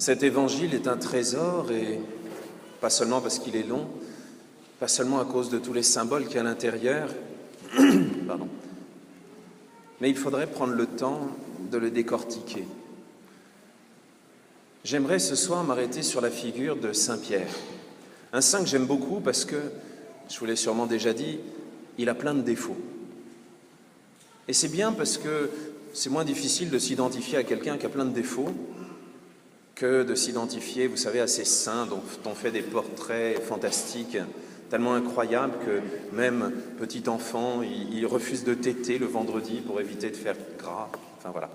Cet évangile est un trésor, et pas seulement parce qu'il est long, pas seulement à cause de tous les symboles qu'il y a à l'intérieur, pardon, mais il faudrait prendre le temps de le décortiquer. J'aimerais ce soir m'arrêter sur la figure de Saint Pierre, un saint que j'aime beaucoup parce que, je vous l'ai sûrement déjà dit, il a plein de défauts. Et c'est bien parce que c'est moins difficile de s'identifier à quelqu'un qui a plein de défauts que de s'identifier, vous savez, à ces saints dont on fait des portraits fantastiques, tellement incroyables que même petit enfant, il refuse de téter le vendredi pour éviter de faire gras. Enfin voilà.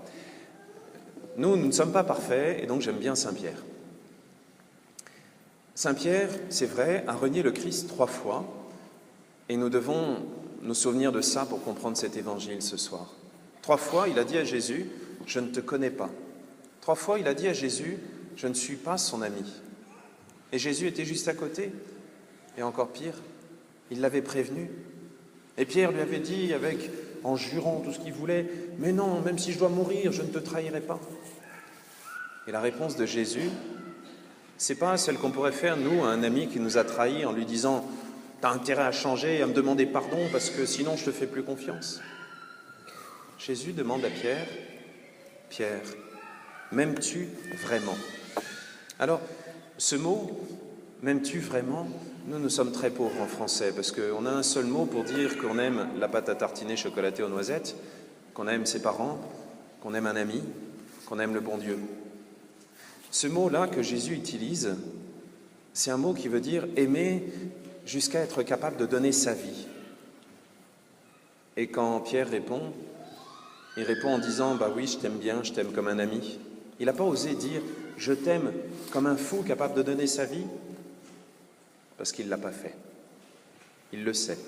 Nous ne sommes pas parfaits, et donc j'aime bien Saint Pierre. Saint Pierre, c'est vrai, a renié le Christ 3 fois, et nous devons nous souvenir de ça pour comprendre cet évangile ce soir. 3 fois, il a dit à Jésus, « Je ne te connais pas ». 3 fois, il a dit à Jésus, « Je ne suis pas son ami ». Et Jésus était juste à côté. Et encore pire, il l'avait prévenu. Et Pierre lui avait dit, en jurant tout ce qu'il voulait, « Mais non, même si je dois mourir, je ne te trahirai pas ». Et la réponse de Jésus, c'est pas celle qu'on pourrait faire, nous, à un ami qui nous a trahis en lui disant « T'as intérêt à changer et à me demander pardon parce que sinon je te fais plus confiance ». Jésus demande à Pierre, « Pierre, m'aimes-tu vraiment ?» Alors, ce mot, « m'aimes-tu vraiment ?» Nous sommes très pauvres en français parce qu'on a un seul mot pour dire qu'on aime la pâte à tartiner chocolatée aux noisettes, qu'on aime ses parents, qu'on aime un ami, qu'on aime le bon Dieu. Ce mot-là que Jésus utilise, c'est un mot qui veut dire aimer jusqu'à être capable de donner sa vie. Et quand Pierre répond, il répond en disant « Bah oui, je t'aime bien, je t'aime comme un ami ». Il n'a pas osé dire « Je t'aime comme un fou capable de donner sa vie », parce qu'il ne l'a pas fait. Il le sait.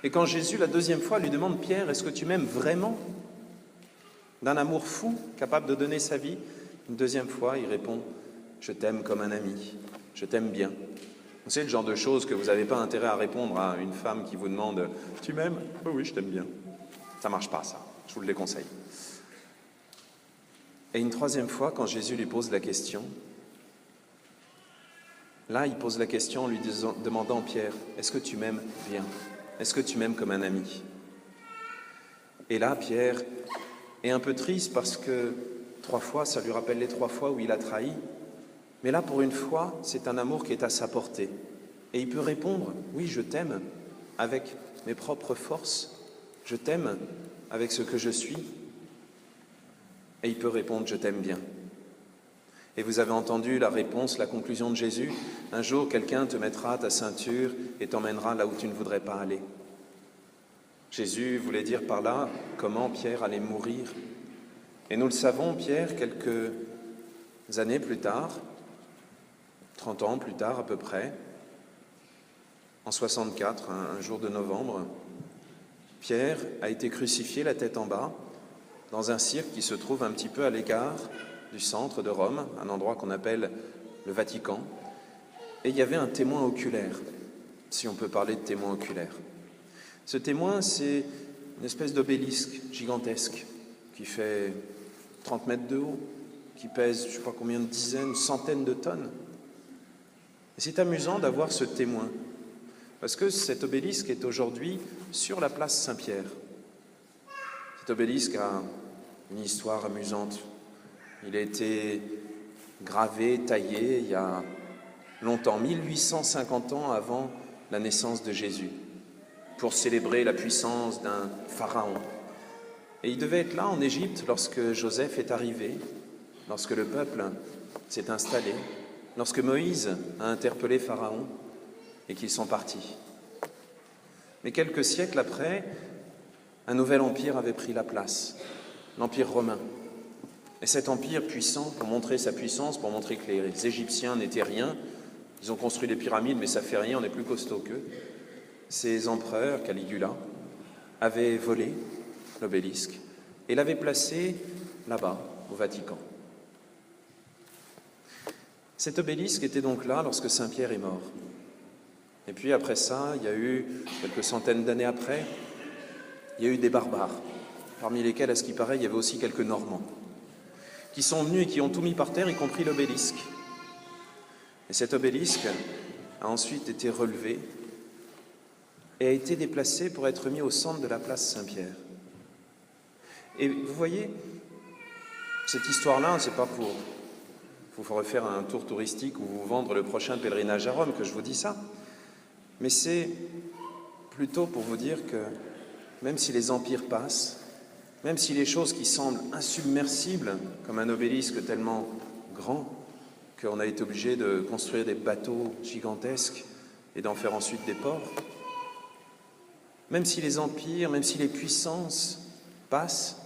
Et quand Jésus, la 2e fois, lui demande « Pierre, est-ce que tu m'aimes vraiment ?» d'un amour fou, capable de donner sa vie, une 2e fois, il répond « Je t'aime comme un ami, je t'aime bien ». C'est le genre de choses que vous n'avez pas intérêt à répondre à une femme qui vous demande « Tu m'aimes ?»« Oh oui, je t'aime bien ». Ça ne marche pas, ça. Je vous le déconseille. Et une 3e fois, quand Jésus lui pose la question, là, il pose la question en lui demandant « Pierre, est-ce que tu m'aimes bien? Est-ce que tu m'aimes comme un ami ?» Et là, Pierre est un peu triste parce que 3 fois, ça lui rappelle les 3 fois où il a trahi. Mais là, pour une fois, c'est un amour qui est à sa portée. Et il peut répondre « Oui, je t'aime avec mes propres forces. Je t'aime avec ce que je suis. » Et il peut répondre « Je t'aime bien. » Et vous avez entendu la réponse, la conclusion de Jésus. Un jour, quelqu'un te mettra à ta ceinture et t'emmènera là où tu ne voudrais pas aller. Jésus voulait dire par là comment Pierre allait mourir. Et nous le savons, Pierre, quelques années plus tard, 30 ans plus tard à peu près, en 64, un jour de novembre, Pierre a été crucifié la tête en bas dans un cirque qui se trouve un petit peu à l'écart du centre de Rome, un endroit qu'on appelle le Vatican. Et il y avait un témoin oculaire, si on peut parler de témoin oculaire. Ce témoin, c'est une espèce d'obélisque gigantesque qui fait 30 mètres de haut, qui pèse je ne sais pas combien de dizaines, centaines de tonnes. Et c'est amusant d'avoir ce témoin, parce que cet obélisque est aujourd'hui sur la place Saint-Pierre. Cet obélisque a une histoire amusante. Il a été gravé, taillé il y a longtemps, 1850 ans avant la naissance de Jésus, pour célébrer la puissance d'un pharaon. Et il devait être là en Égypte lorsque Joseph est arrivé, lorsque le peuple s'est installé, lorsque Moïse a interpellé Pharaon et qu'ils sont partis. Mais quelques siècles après, un nouvel empire avait pris la place, l'empire romain. Et cet empire puissant, pour montrer sa puissance, pour montrer que les Égyptiens n'étaient rien, ils ont construit les pyramides, mais ça fait rien, on est plus costaud qu'eux. Ces empereurs, Caligula, avaient volé l'obélisque et l'avaient placé là-bas, au Vatican. Cet obélisque était donc là lorsque Saint-Pierre est mort. Et puis après ça, il y a eu, quelques centaines d'années après, il y a eu des barbares, parmi lesquels, à ce qui paraît, il y avait aussi quelques Normands, qui sont venus et qui ont tout mis par terre, y compris l'obélisque. Et cet obélisque a ensuite été relevé et a été déplacé pour être mis au centre de la place Saint-Pierre. Et vous voyez, cette histoire-là, c'est pas pour vous refaire un tour touristique ou vous vendre le prochain pèlerinage à Rome que je vous dis ça, mais c'est plutôt pour vous dire que même si les empires passent, même si les choses qui semblent insubmersibles, comme un obélisque tellement grand qu'on a été obligé de construire des bateaux gigantesques et d'en faire ensuite des ports, même si les empires, même si les puissances passent,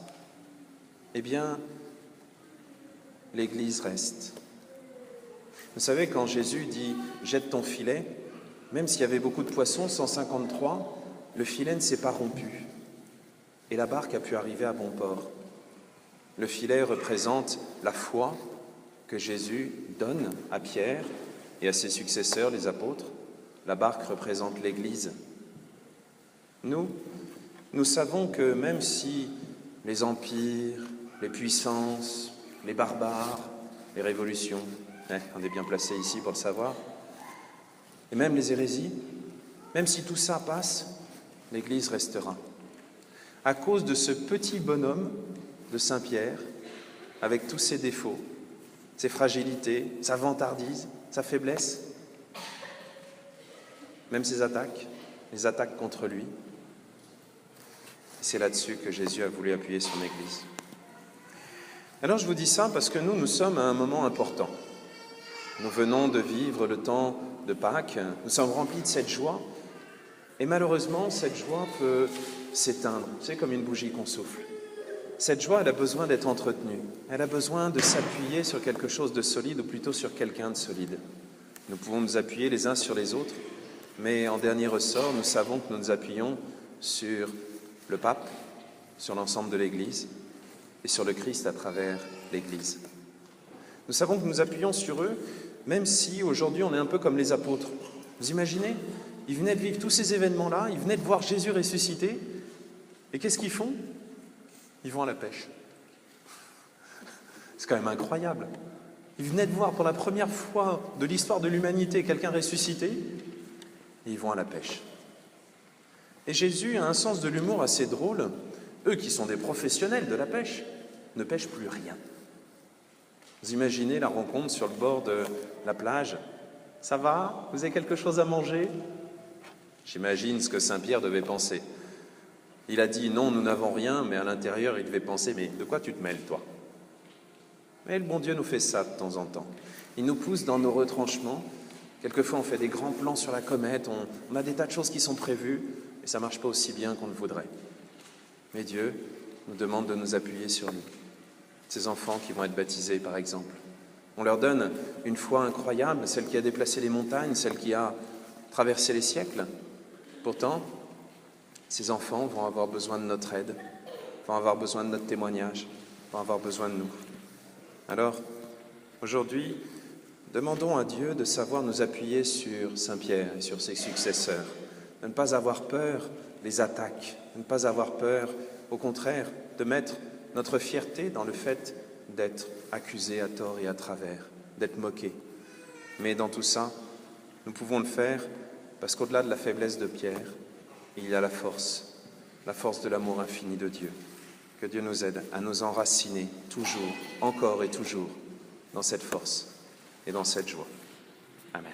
eh bien, l'Église reste. Vous savez, quand Jésus dit « jette ton filet », même s'il y avait beaucoup de poissons, 153, le filet ne s'est pas rompu et la barque a pu arriver à bon port. Le filet représente la foi que Jésus donne à Pierre et à ses successeurs, les apôtres. La barque représente l'Église. Nous savons que même si les empires, les puissances, les barbares, les révolutions, on est bien placé ici pour le savoir, et même les hérésies, même si tout ça passe, l'Église restera. À cause de ce petit bonhomme de Saint-Pierre, avec tous ses défauts, ses fragilités, sa vantardise, sa faiblesse, même ses attaques, les attaques contre lui. C'est là-dessus que Jésus a voulu appuyer son Église. Alors je vous dis ça parce que nous sommes à un moment important. Nous venons de vivre le temps de Pâques, nous sommes remplis de cette joie, et malheureusement, cette joie peut s'éteindre, c'est comme une bougie qu'on souffle. Cette joie, elle a besoin d'être entretenue, elle a besoin de s'appuyer sur quelque chose de solide, ou plutôt sur quelqu'un de solide. Nous pouvons nous appuyer les uns sur les autres, mais en dernier ressort, nous savons que nous nous appuyons sur le pape, sur l'ensemble de l'Église, et sur le Christ à travers l'Église. Nous savons que nous appuyons sur eux, même si aujourd'hui on est un peu comme les apôtres. Vous imaginez ? Ils venaient de vivre tous ces événements-là, ils venaient de voir Jésus ressuscité, et qu'est-ce qu'ils font ? Ils vont à la pêche. C'est quand même incroyable. Ils venaient de voir pour la première fois de l'histoire de l'humanité quelqu'un ressuscité, et ils vont à la pêche. Et Jésus a un sens de l'humour assez drôle. Eux qui sont des professionnels de la pêche ne pêchent plus rien. Vous imaginez la rencontre sur le bord de la plage. « Ça va ? Vous avez quelque chose à manger ?» J'imagine ce que Saint-Pierre devait penser. Il a dit « Non, nous n'avons rien », mais à l'intérieur, il devait penser « Mais de quoi tu te mêles, toi ?» Mais le bon Dieu nous fait ça de temps en temps. Il nous pousse dans nos retranchements. Quelquefois, on fait des grands plans sur la comète, on a des tas de choses qui sont prévues, et ça ne marche pas aussi bien qu'on le voudrait. Mais Dieu nous demande de nous appuyer sur lui. Ces enfants qui vont être baptisés, par exemple. On leur donne une foi incroyable, celle qui a déplacé les montagnes, celle qui a traversé les siècles. Pourtant, ces enfants vont avoir besoin de notre aide, vont avoir besoin de notre témoignage, vont avoir besoin de nous. Alors, aujourd'hui, demandons à Dieu de savoir nous appuyer sur Saint-Pierre et sur ses successeurs, de ne pas avoir peur des attaques, de ne pas avoir peur, au contraire, de mettre notre fierté dans le fait d'être accusé à tort et à travers, d'être moqué. Mais dans tout ça, nous pouvons le faire parce qu'au-delà de la faiblesse de Pierre, il y a la force de l'amour infini de Dieu. Que Dieu nous aide à nous enraciner toujours, encore et toujours, dans cette force et dans cette joie. Amen.